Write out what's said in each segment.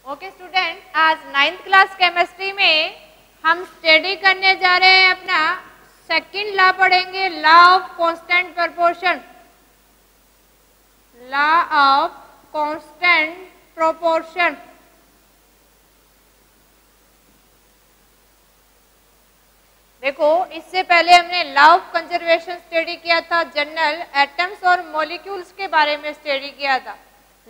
Okay student, आज 9th class chemistry में हम स्टडी करने जा रहे हैं अपना सेकंड लॉ पढ़ेंगे, law of constant proportion. Law of constant proportion. देखो, इससे पहले हमने लॉ ऑफ कंजर्वेशन स्टडी किया था, जनरल एटम्स और मॉलिक्यूल्स के बारे में स्टडी किया था।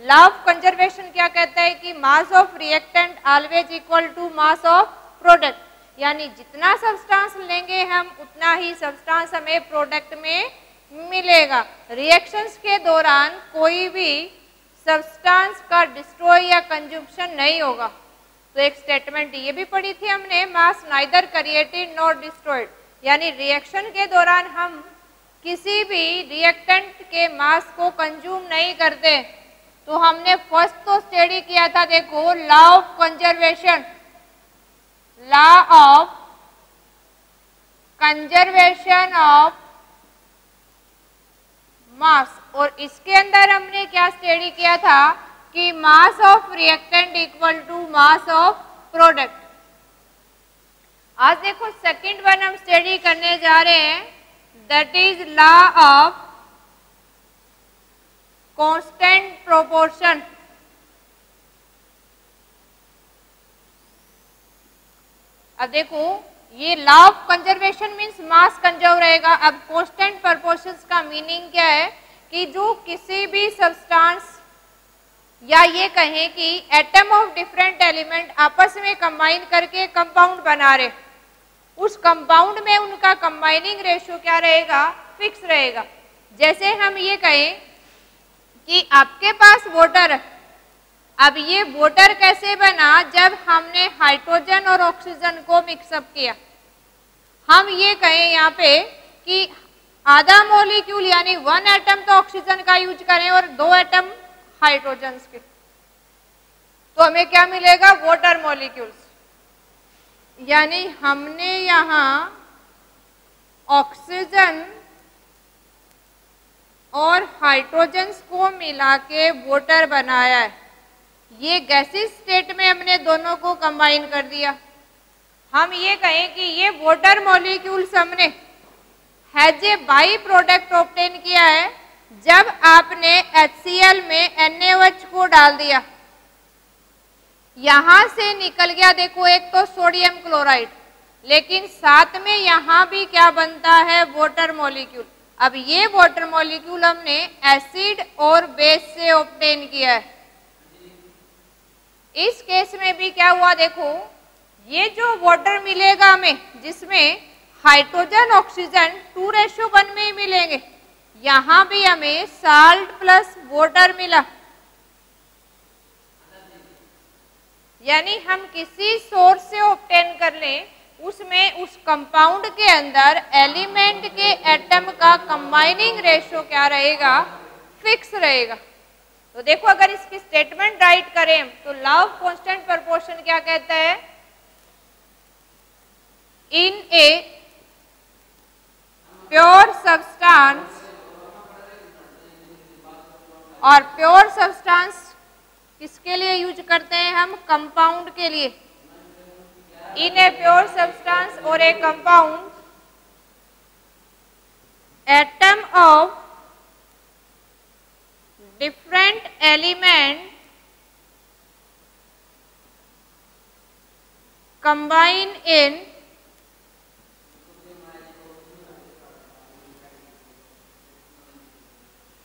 लॉ ऑफ कंजर्वेशन क्या कहता है कि mass of reactant always equal to mass of product, यानी जितना सब्सटेंस लेंगे हम उतना ही सब्सटेंस हमें प्रोडक्ट में मिलेगा। रिएक्शंस के दौरान कोई भी सब्सटेंस का डिस्ट्रॉय या कंजम्पशन नहीं होगा। तो एक स्टेटमेंट ये भी पढ़ी थी हमने, mass neither created nor destroyed, यानी रिएक्शन के दौरान हम किसी भी रिएक्टेंट के मास को कंज्यूम नहीं करते। तो हमने फर्स्ट तो स्टडी किया था, देखो, law of conservation, law of conservation of mass. और इसके अंदर हमने क्या स्टडी किया था कि mass of reactant equal to mass of product. आज देखो सेकंड वन हम स्टडी करने जा रहे हैं, that is law of constant proportion. अब देखो, ये law of conservation means mass conserve रहेगा। अब कांस्टेंट प्रोपोर्शंस का मीनिंग क्या है कि जो किसी भी सब्सटेंस या ये कहें कि एटम ऑफ डिफरेंट एलिमेंट आपस में कंबाइन करके कंपाउंड बना रहे, उस कंपाउंड में उनका कंबाइनिंग रेशियो क्या रहेगा, फिक्स रहेगा। जैसे हम ये कहें कि आपके पास वाटर है, अब ये वाटर कैसे बना, जब हमने हाइड्रोजन और ऑक्सीजन को मिक्सअप किया। हम ये कहें यहाँ पे कि आधा मॉलिक्यूल यानी 1 एटम तो ऑक्सीजन का यूज करें और 2 एटम हाइड्रोजन के, तो हमें क्या मिलेगा, वाटर मॉलिक्यूल्स। यानी हमने यहाँ ऑक्सीजन और हाइड्रोजन्स को मिला के वाटर बनाया है। ये गैसीय स्टेट में हमने दोनों को कंबाइन कर दिया। हम ये कहें कि ये वाटर मॉलिक्यूल्स हमने has a by product obtain किया है जब आपने HCl में NaOH को डाल दिया। यहां से निकल गया, देखो, एक तो सोडियम क्लोराइड, लेकिन साथ में यहां भी क्या बनता है, वाटर मॉलिक्यूल। अब ये वाटर मॉलिक्यूल हमने एसिड और बेस से ऑब्टेन किया है। इस केस में भी क्या हुआ, देखो, ये जो वाटर मिलेगा हमें, जिसमें हाइड्रोजन ऑक्सीजन 2:1 में ही मिलेंगे, यहां भी हमें साल्ट प्लस वाटर मिला। यानी हम किसी सोर्स से ऑब्टेन कर लें, उसमें उस कंपाउंड के अंदर एलिमेंट के एटम का कंबाइनिंग रेशियो क्या रहेगा, फिक्स रहेगा। तो देखो, अगर इसकी स्टेटमेंट राइट करें तो लॉ ऑफ कांस्टेंट प्रोपोर्शन क्या कहता है, इन ए प्योर सब्सटेंस, और प्योर सब्सटेंस किसके लिए यूज करते हैं हम, कंपाउंड के लिए। इन ए प्योर सब्सटेंस और ए compound, atom of different element combine in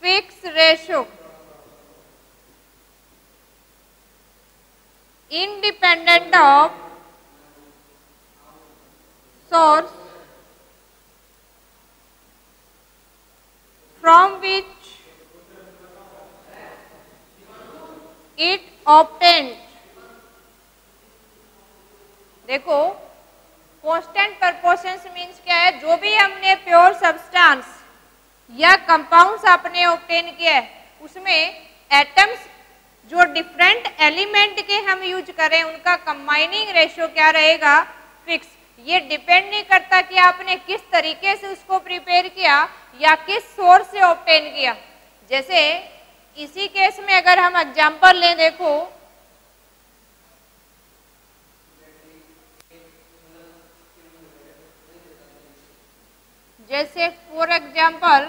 fix ratio independent of source from which it obtained। देखो, कांस्टेंट प्रोपोर्शंस मींस क्या है, जो भी हमने प्योर सब्सटेंस या कंपाउंड्स आपने ऑब्टेन किया है, उसमें एटम्स जो डिफरेंट एलिमेंट के हम यूज करें, उनका कंबाइनिंग रेशियो क्या रहेगा, फिक्स। ये डिपेंड नहीं करता कि आपने किस तरीके से उसको प्रिपेयर किया या किस सोर्स से ऑब्टेन किया। जैसे इसी केस में अगर हम एग्जांपल लें, देखो, जैसे फॉर एग्जाम्पल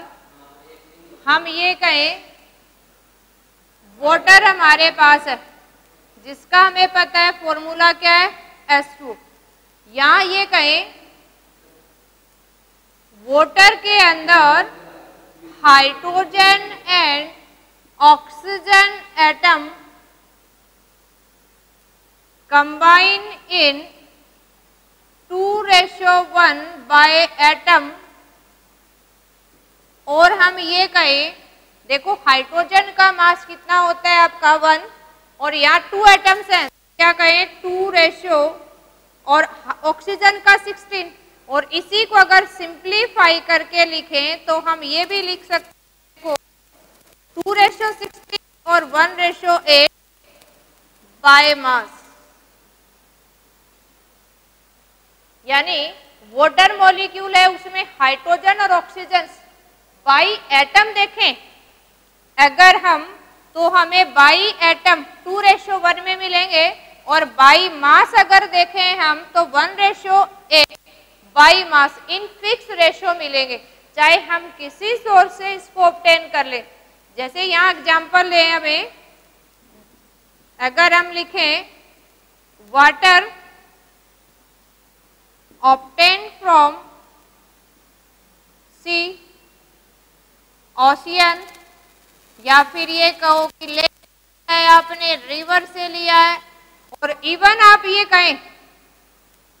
हम ये कहें वाटर हमारे पास है जिसका हमें पता है फॉर्मूला क्या है H2। यहां ये कहें वाटर के अंदर hydrogen and oxygen atom combine in 2:1 by atom, और हम ये कहें देखो हाइड्रोजन का मास कितना होता है आपका 1 और यहाँ 2 एटम्स हैं, क्या कहें 2 रेशियो और ऑक्सीजन का 16, और इसी को अगर सिंप्लीफाई करके लिखें तो हम ये भी लिख सकते हैं 2:16 और 1:8 बाय मास। यानी वाटर मॉलिक्यूल है उसमें हाइड्रोजन और ऑक्सीजन बाई एटम देखें अगर हम तो हमें बाई एटम 2:1 में मिलेंगे, और बाई मास अगर देखें हम तो 1:8 by mass in fix ratio मिलेंगे, चाहे हम किसी सोर्स से इसको ऑब्टेन कर लें। जैसे यहाँ एग्जांपल लें हमें, अगर हम लिखें water obtained from sea, ocean, या फिर ये कहो कि लेक है आपने रिवर से लिया है, और इवन आप ये कहें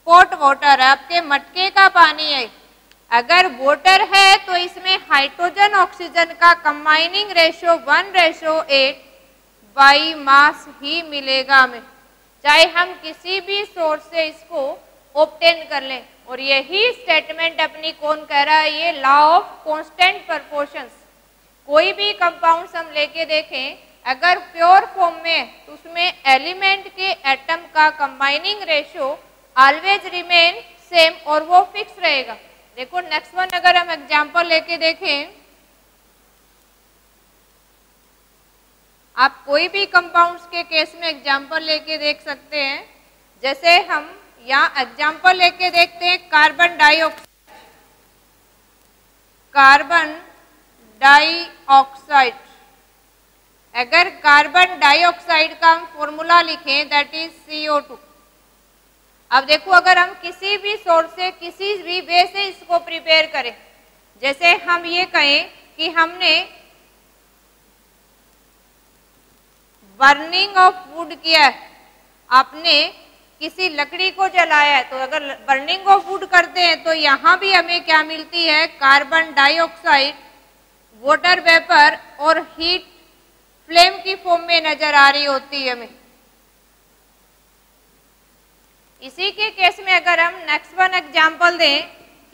पोट वाटर है आपके मटके का पानी है, अगर वाटर है तो इसमें हाइड्रोजन ऑक्सीजन का कंबाइनिंग रेशियो 1:8 बाई मास ही मिलेगा हमें, चाहे हम किसी भी सोर्स से इसको ऑब्टेन कर लें। और यही स्टेटमेंट अपनी कौन कह रहा है, ये लॉ ऑफ कांस्टेंट प्रोपोर्शंस। कोई भी कंपाउंड्स हम लेके देखें अगर प्योर फॉर्म में तो उसमें एलिमेंट के एटम का combining ratio always remain same और वो फिक्स रहेगा। देखो नेक्स्ट वन अगर हम एग्जांपल लेके देखें, आप कोई भी कंपाउंड्स के केस में एग्जांपल लेके देख सकते हैं। जैसे हम यहाँ एग्जाम्पल लेके देखते हैं कार्बन डाइऑक्साइड, कार्बन डाइऑक्साइड, अगर कार्बन डाइऑक्साइड का हम फॉर्मूला लिखें दैट इज CO2। अब देखो अगर हम किसी भी सोर्स से किसी भी वे से इसको प्रिपेयर करें, जैसे हम ये कहें कि हमने बर्निंग ऑफ वुड किया है, आपने किसी लकड़ी को जलाया है, तो अगर बर्निंग ऑफ वुड करते हैं तो यहाँ भी हमें क्या मिलती है कार्बन डाइऑक्साइड, वाटर वेपर और हीट फ्लेम की फॉर्म में नजर आ रही होती है हमें। इसी के केस में अगर हम नेक्स्ट वन एग्जांपल दें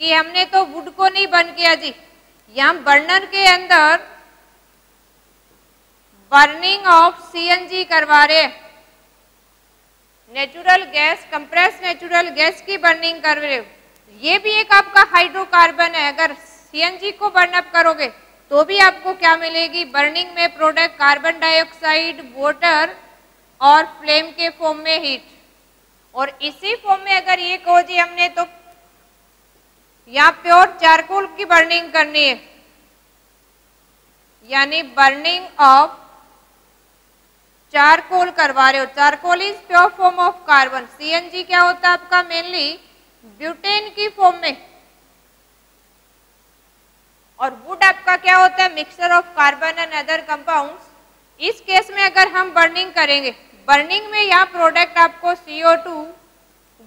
कि हमने तो वुड को नहीं बर्न किया जी, यहाँ बर्नर के अंदर बर्निंग ऑफ CNG करवा रहे हैं, natural gas, compress natural gas की बर्निंग कर रहे हो, ये भी एक आपका हाइड्रोकार्बन है। अगर CNG को बर्न अप करोगे तो भी आपको क्या मिलेगी बर्निंग में प्रोडक्ट कार्बन डाइऑक्साइड, वाटर और फ्लेम के फॉर्म में हीट। और इसी फॉर्म में अगर ये कहो जी हमने तो यहाँ प्योर चारकोल की बर्निंग करनी है, यानी बर्निंग ऑफ चारकोल करवा रहे हो, charcoal is pure form of carbon, CNG क्या होता है आपका मेनली ब्यूटेन की फॉर्म में, और वुड आपका क्या होता है mixture of carbon and other compounds. इस केस में अगर हम बर्निंग करेंगे, बर्निंग में यहाँ प्रोडक्ट आपको CO2,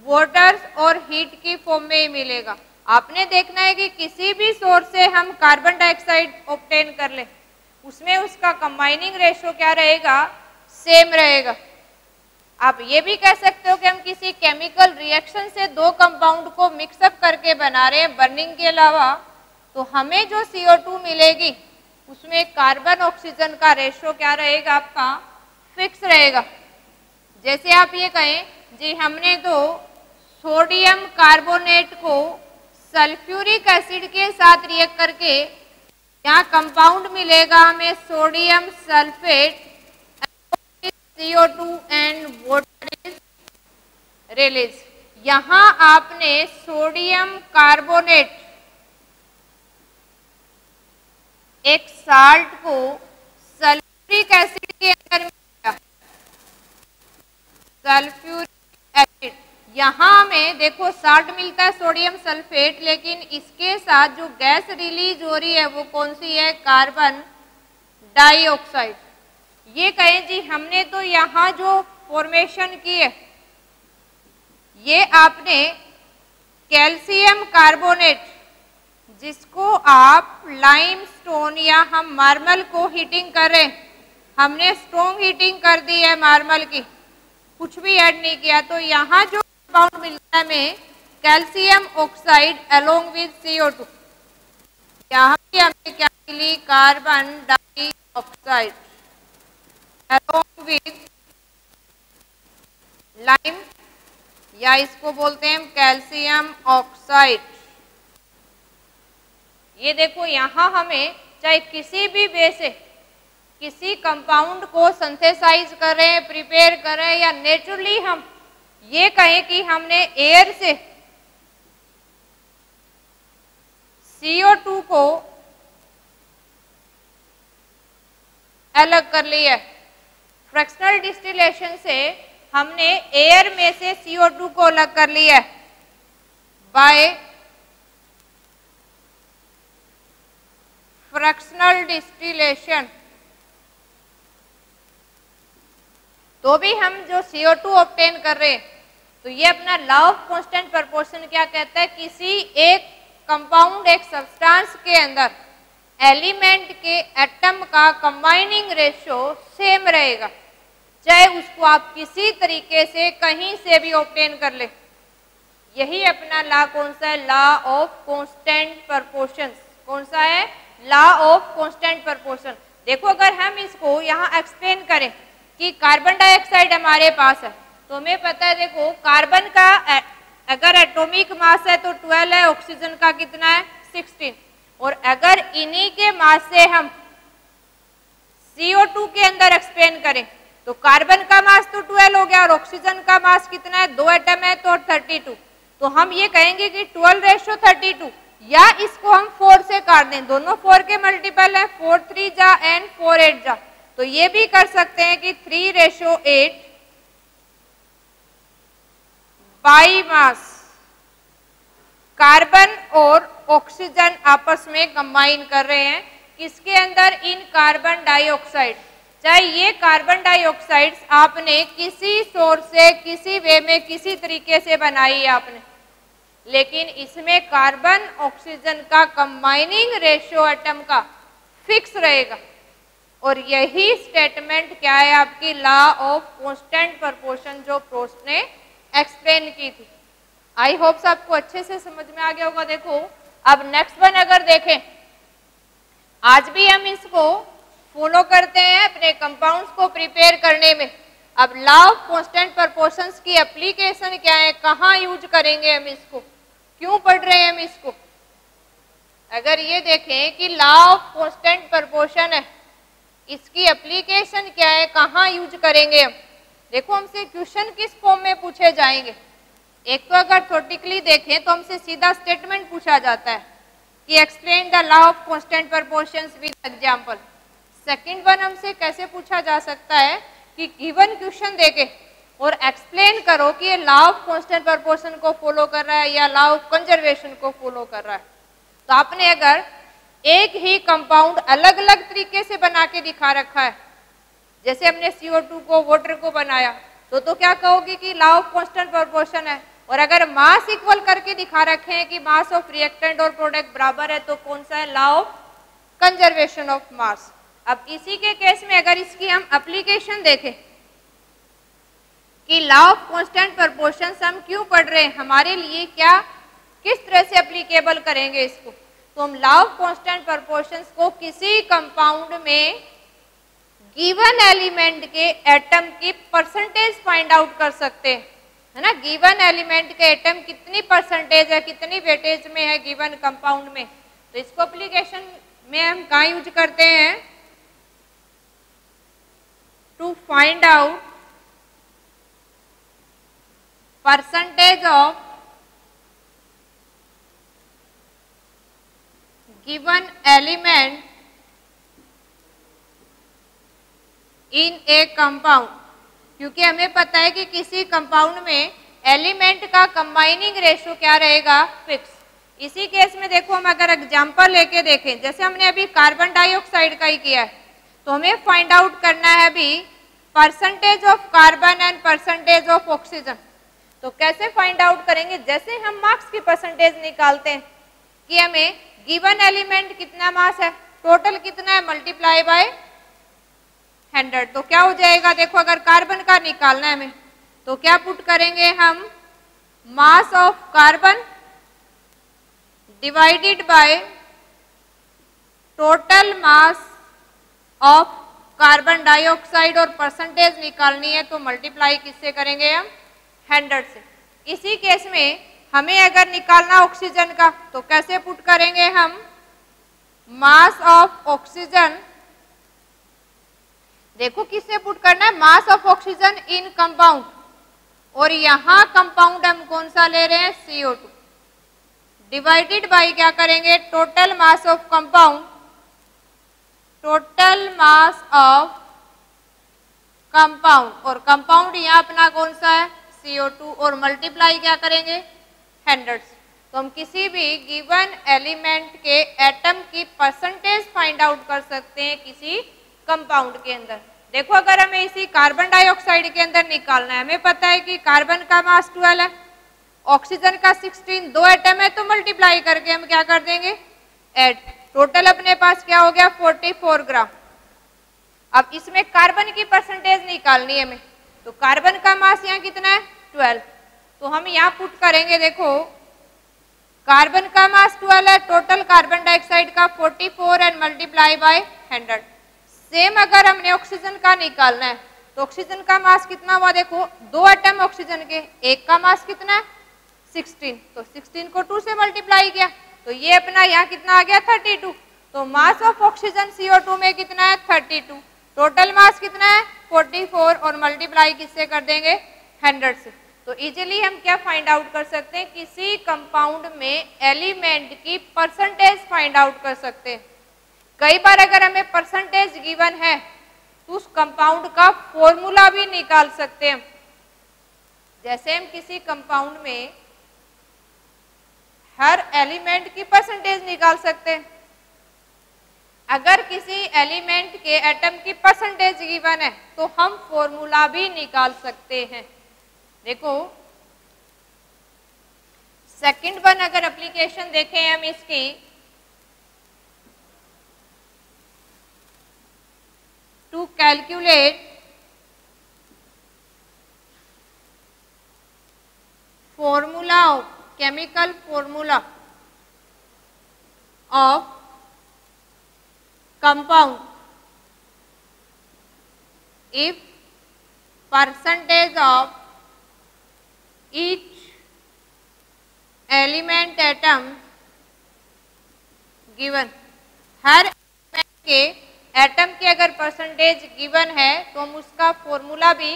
वाटर और हीट की फॉर्म में ही मिलेगा। आपने देखना है कि किसी भी सोर्स से हम कार्बन डाइऑक्साइड ऑब्टेन कर ले, उसमें उसका कंबाइनिंग रेशियो क्या रहेगा, सेम रहेगा। आप ये भी कह सकते हो कि हम किसी केमिकल रिएक्शन से दो कंपाउंड को मिक्सअप करके बना रहे हैं बर्निंग के अलावा, तो हमें जो CO2 मिलेगी उसमें कार्बन ऑक्सीजन का रेशियो क्या रहेगा, आपका फिक्स रहेगा। जैसे आप ये कहें जी हमने तो सोडियम कार्बोनेट को सल्फ्यूरिक एसिड के साथ रिएक्ट करके यहाँ कंपाउंड मिलेगा हमें sodium sulphate, CO2 and water is release. यहाँ आपने सोडियम कार्बोनेट एक साल्ट को सल्फ्यूरिक एसिड के अंदर मिलाया, सल्फ्यूरिक एसिड, यहाँ में देखो साल्ट मिलता है सोडियम सल्फेट, लेकिन इसके साथ जो गैस रिलीज हो रही है वो कौन सी है, कार्बन डाइऑक्साइड। ये कहें जी हमने तो यहाँ जो फॉर्मेशन की है ये आपने कैल्शियम कार्बोनेट, जिसको आप लाइमस्टोन या हम मार्बल को हीटिंग कर रहे हैं, हमने स्ट्रॉन्ग हीटिंग कर दी है मार्बल की, कुछ भी ऐड नहीं किया, तो यहाँ जो कंपाउंड मिलता है हमें calcium oxide along with CO2, यहाँ भी हमें क्या मिली, carbon dioxide along with lime, या इसको बोलते हैं कैल्शियम ऑक्साइड। ये देखो यहाँ हमें चाहे किसी भी वे से किसी कंपाउंड को सिंथेसाइज कर रहे हैं, प्रिपेयर कर रहे हैं, या नेचुरली हम ये कहें कि हमने एयर से CO2 को अलग कर लिया है, फ्रैक्शनल डिस्टिलेशन से हमने एयर में से CO2 को अलग कर लिया है बाय फ्रैक्शनल डिस्टिलेशन, तो भी हम जो CO2 ऑब्टेन कर रहे हैं, तो ये अपना लॉ ऑफ कांस्टेंट प्रोपोर्शन क्या कहता है, किसी एक कंपाउंड, एक सब्सटेंस के अंदर एलिमेंट के एटम का कंबाइनिंग रेशियो सेम रहेगा, चाहे उसको आप किसी तरीके से कहीं से भी ऑब्टेन कर ले। यही अपना लॉ कौन सा है, लॉ ऑफ कांस्टेंट प्रोपोर्शंस। कौन सा है, लॉ ऑफ कांस्टेंट प्रोपोर्शन। देखो अगर हम इसको यहाँ एक्सप्लेन करें कि कार्बन डाइऑक्साइड हमारे पास है, तो हमें पता है देखो कार्बन का अगर एटॉमिक मास है तो 12 है, ऑक्सीजन का कितना है 16, और अगर इन्हीं के मास से हम CO2 के अंदर एक्सप्लेन करें तो कार्बन का मास तो 12 हो गया और ऑक्सीजन का मास कितना है, 2 एटम है तो 32, तो हम ये कहेंगे कि 12:32, या इसको हम 4 से काट दें, दोनों 4 के मल्टीपल है, 4 3 जा एंड 4 8 जा, तो ये भी कर सकते हैं कि 3:8 बाई मास कार्बन और ऑक्सीजन आपस में कंबाइन कर रहे हैं, किसके अंदर, इन कार्बन डाइऑक्साइड। चाहे ये कार्बन डाइऑक्साइड आपने किसी सोर्स से किसी वे में किसी तरीके से बनाई है आपने, लेकिन इसमें कार्बन ऑक्सीजन का कंबाइनिंग रेशियो एटम का फिक्स रहेगा, और यही स्टेटमेंट क्या है आपकी लॉ ऑफ कांस्टेंट प्रोपोर्शन जो प्रोस्ट ने एक्सप्लेन की थी। आई होप आपको अच्छे से समझ में आ गया होगा। देखो अब नेक्स्ट वन अगर देखें, आज भी हम इसको फॉलो करते हैं अपने कंपाउंड्स को प्रिपेयर करने में। अब लॉ ऑफ कांस्टेंट प्रोपोर्शंस की एप्लीकेशन क्या है, कहाँ यूज करेंगे हम इसको, क्यों पढ़ रहे हैं हम इसको। अगर ये देखें कि लॉ ऑफ कांस्टेंट प्रोपोर्शन है, इसकी एप्लीकेशन क्या है, कहाँ यूज करेंगे हम। देखो हमसे क्वेश्चन किस फॉर्म में पूछे जाएंगे, एक तो अगर थ्योरेटिकली देखें तो हमसे सीधा स्टेटमेंट पूछा जाता है कि explain the law of constant proportions with example. Second one हमसे कैसे पूछा जा सकता है कि गिवन क्वेश्चन देके और एक्सप्लेन करो कि ये लॉ ऑफ कांस्टेंट प्रोपोर्शन को फॉलो कर रहा है या लॉ ऑफ कंजर्वेशन को फॉलो कर रहा है। तो आपने अगर एक ही कंपाउंड अलग अलग तरीके से बना के दिखा रखा है, जैसे हमने CO2 को वाटर को बनाया, तो क्या कहोगे कि लॉ ऑफ कांस्टेंट प्रोपोर्शन है। और अगर मास इक्वल करके दिखा रखे हैं कि मास ऑफ रिएक्टेंट और प्रोडक्ट बराबर है, तो कौन सा है, लॉ ऑफ कंजर्वेशन ऑफ मास। अब इसी के केस में अगर इसकी हम एप्लीकेशन देखें कि लॉ ऑफ कांस्टेंट प्रोपोर्शंस हम क्यों पढ़ रहे हैं, हमारे लिए क्या किस तरह से एप्लीकेबल करेंगे इसको, तो हम लॉ ऑफ कांस्टेंट प्रोपोर्शंस को किसी कंपाउंड में गिवन एलिमेंट के एटम की परसेंटेज फाइंड आउट कर सकते हैं, है ना। गिवन एलिमेंट के एटम कितनी परसेंटेज है, कितनी वेटेज में है गिवन कंपाउंड में, तो इसको एप्लीकेशन में हम कहाँ यूज करते हैं, to find out percentage of given element in a compound, क्योंकि हमें पता है कि किसी कंपाउंड में एलिमेंट का कंबाइनिंग रेशियो क्या रहेगा, फिक्स। इसी केस में देखो हम अगर एग्जांपल लेके देखें, जैसे हमने अभी कार्बन डाइऑक्साइड का ही किया है, तो हमें फाइंड आउट करना है अभी percentage of carbon and percentage of oxygen. तो कैसे फाइंड आउट करेंगे, जैसे हम मार्क्स की परसेंटेज निकालते हैं कि हमें गिवन एलिमेंट कितना मास है, टोटल कितना है, मल्टीप्लाई बाय 100। तो क्या हो जाएगा, देखो अगर कार्बन का निकालना है हमें, तो क्या पुट करेंगे हम, mass of carbon divided by total mass of carbon dioxide, और परसेंटेज निकालनी है तो मल्टीप्लाई किससे करेंगे हम, 100 से। इसी केस में हमें अगर निकालना ऑक्सीजन का, तो कैसे पुट करेंगे हम, मास ऑफ ऑक्सीजन, देखो किससे पुट करना है, mass of oxygen in compound, और यहां कंपाउंड हम कौन सा ले रहे हैं, CO2, डिवाइडेड बाय क्या करेंगे, total mass of compound, total mass of compound, और कंपाउंड यहाँ अपना कौन सा है, CO2, और मल्टीप्लाई क्या करेंगे, 100 से। तो हम किसी भी गिवन एलिमेंट के एटम की परसेंटेज फाइंड आउट कर सकते हैं किसी कंपाउंड के अंदर। देखो अगर हमें इसी कार्बन डाइऑक्साइड के अंदर निकालना है, हमें पता है कि कार्बन का मास 12 है, ऑक्सीजन का 16, 2 एटम है, तो मल्टीप्लाई करके हम क्या कर देंगे, ऐड, टोटल अपने पास क्या हो गया, 44 ग्राम। अब इसमें कार्बन की परसेंटेज निकालनी है हमें, तो कार्बन का मास यहाँ कितना है, 12, तो हम यहाँ पुट करेंगे, देखो कार्बन का मास 12 है, टोटल कार्बन डाइऑक्साइड का 44 एंड मल्टीप्लाई बाय 100। सेम अगर हमने ऑक्सीजन का निकालना है, तो ऑक्सीजन का मास कितना हुआ, देखो 2 एटम ऑक्सीजन के, एक का मास कितना है, 16, तो 16 को 2 से मल्टीप्लाई किया, तो ये अपना यहाँ कितना आ गया, 32। तो मास ऑफ ऑक्सीजन CO2 में कितना है, 32, टोटल मास कितना है, 44, और मल्टीप्लाई किससे कर देंगे, 100 से। तो इजीली हम क्या फाइंड आउट कर सकते हैं, किसी कंपाउंड में एलिमेंट की परसेंटेज फाइंड आउट कर सकते हैं। कई बार अगर हमें परसेंटेज गिवन है, तो उस कंपाउंड का फॉर्मूला भी निकाल सकते हैं। जैसे हम किसी कंपाउंड में हर एलिमेंट की परसेंटेज निकाल सकते हैं। अगर किसी एलिमेंट के एटम की परसेंटेज गिवन है, तो हम फॉर्मूला भी निकाल सकते हैं। देखो सेकंड वन अगर एप्लीकेशन देखें हम इसकी, to calculate formula of chemical formula of compound if percentage of each element atom given, her element के एटम की अगर परसेंटेज गिवन है, तो हम उसका फॉर्मूला भी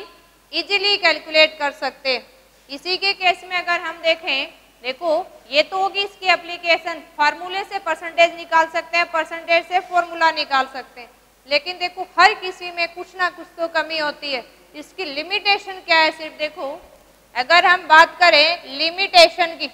इजीली कैलकुलेट कर सकते हैं। इसी के केस में अगर हम देखें, देखो ये तो होगी इसकी एप्लीकेशन, फार्मूले से परसेंटेज निकाल सकते हैं, परसेंटेज से फॉर्मूला निकाल सकते हैं, लेकिन देखो हर किसी में कुछ ना कुछ तो कमी होती है। इसकी लिमिटेशन क्या है, सिर्फ देखो अगर हम बात करें लिमिटेशन की,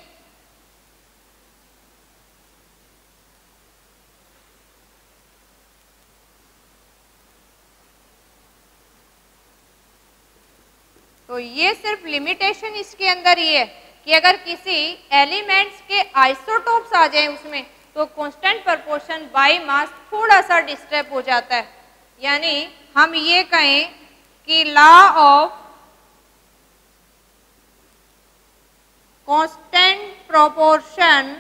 तो ये सिर्फ लिमिटेशन इसके अंदर ही है कि अगर किसी एलिमेंट्स के आइसोटोप्स आ जाए उसमें, तो कांस्टेंट प्रोपोर्शन बाय मास थोड़ा सा डिस्टर्ब हो जाता है। यानी हम ये कहें कि law of constant proportion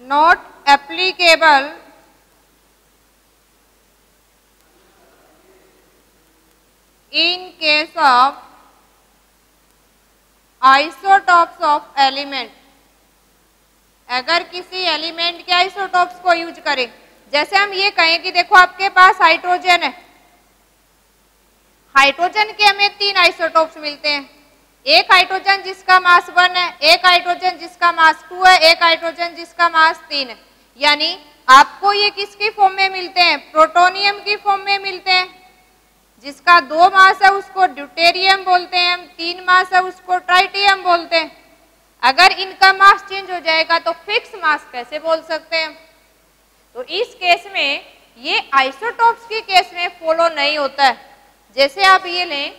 not applicable in case of isotopes of element। अगर किसी एलिमेंट के आइसोटोप्स को यूज करें, जैसे हम ये कहें कि देखो आपके पास हाइड्रोजन है, हाइड्रोजन के हमें 3 आइसोटोप्स मिलते हैं, एक हाइड्रोजन जिसका मास 1 है, एक हाइड्रोजन जिसका मास 2 है, एक हाइड्रोजन जिसका मास 3 है। यानी आपको ये किसकी फॉर्म में मिलते हैं? प्रोटोनियम की फॉर्म में मिलते हैं। जिसका 2 मास है उसको ड्यूटेरियम बोलते हैं हम, 3 मास है उसको ट्राइटियम बोलते हैं। अगर इनका मास चेंज हो जाएगा तो फिक्स मास कैसे बोल सकते हैं? तो इस केस में ये आइसोटोप्स के केस में फॉलो नहीं होता है। जैसे आप ये लें,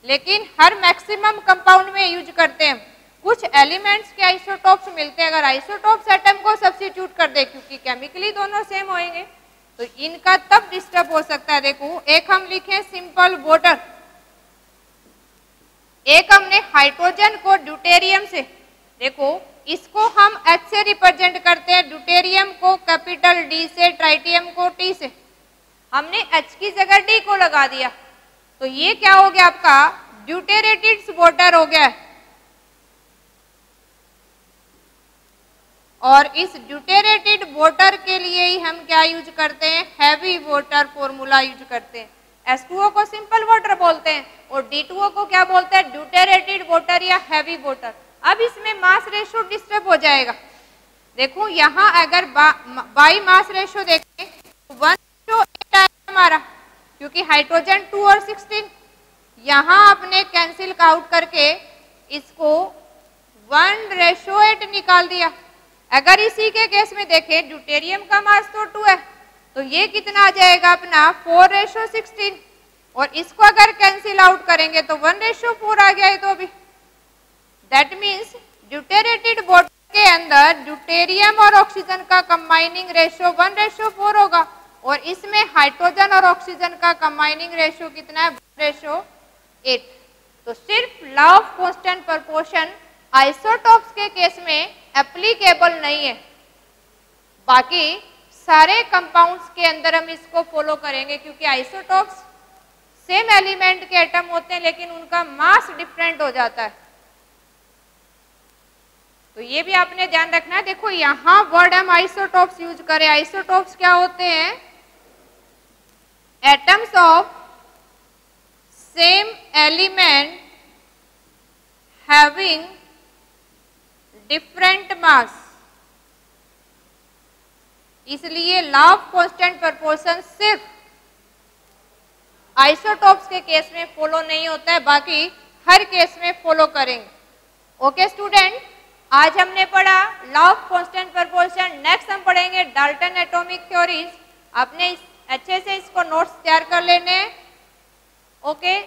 लेकिन हर मैक्सिमम कंपाउंड में यूज करते हैं। कुछ एलिमेंट्स के आइसोटोप्स मिलते हैं, अगर आइसोटोप्स एटम को सब्स्टिट्यूट कर दे, क्योंकि केमिकली दोनों सेम होंगे, तो इनका तब डिस्टर्ब हो सकता है। देखो, एक हम लिखे सिंपल वाटर, एक हमने हाइड्रोजन को ड्यूटेरियम से, देखो इसको हम H से रिप्रेजेंट करते हैं, ड्यूटेरियम को कैपिटल D से, ट्राइटियम को T से। हमने H की जगह D को लगा दिया, तो ये क्या हो गया? आपका ड्यूटेरेटेड वाटर हो गया। और इस ड्यूटेरेटेड वाटर के लिए ही हम क्या यूज करते हैं? हैवी वाटर फॉर्मूला यूज करते हैं। H2O को सिंपल वाटर बोलते हैं और D2O को क्या बोलते हैं? ड्यूटेरेटेड वाटर या हैवी वाटर। अब इसमें मास रेशो डिस्टर्ब हो जाएगा। देखो यहाँ अगर बाई मास रेशो देखें तो 1:8 आएगा हमारा, क्योंकि हाइड्रोजन 2 और 16, यहाँ आपने कैंसिल आउट करके इसको 1:8 निकाल दिया। अगर इसी के केस में देखें, ड्यूटेरियम का मास तो 2 है, तो ये कितना आ जाएगा अपना? 4:16, और इसको अगर कैंसिल आउट करेंगे तो 1:4 आ गया है। तो अभी दैट मीन्स ड्यूटेरेटेड वाटर के अंदर ड्यूटेरियम और ऑक्सीजन का कंबाइनिंग रेशियो 1:4 होगा, और इसमें हाइड्रोजन और ऑक्सीजन का कंबाइनिंग रेशियो कितना है? 1:8। तो सिर्फ law of constant proportion isotopes के केस में एप्लीकेबल नहीं है, बाकी सारे कंपाउंड्स के अंदर हम इसको फॉलो करेंगे, क्योंकि आइसोटोप्स सेम एलिमेंट के एटम होते हैं लेकिन उनका मास डिफरेंट हो जाता है। तो ये भी आपने ध्यान रखना है। देखो यहाँ वर्ड हम आइसोटोप्स यूज करें। आइसोटोप्स क्या होते हैं? Atoms of same element having different mass. इसलिए लॉ ऑफ कांस्टेंट प्रोपोर्शन सिर्फ आइसोटोप्स के केस में फॉलो नहीं होता है, बाकी हर केस में फॉलो करेंगे। ओके स्टूडेंट, आज हमने पढ़ा law of constant proportion. Next हम पढ़ेंगे डाल्टन एटॉमिक थ्योरीज। आपने अच्छे से इसको नोट्स तैयार कर लेने। ओके।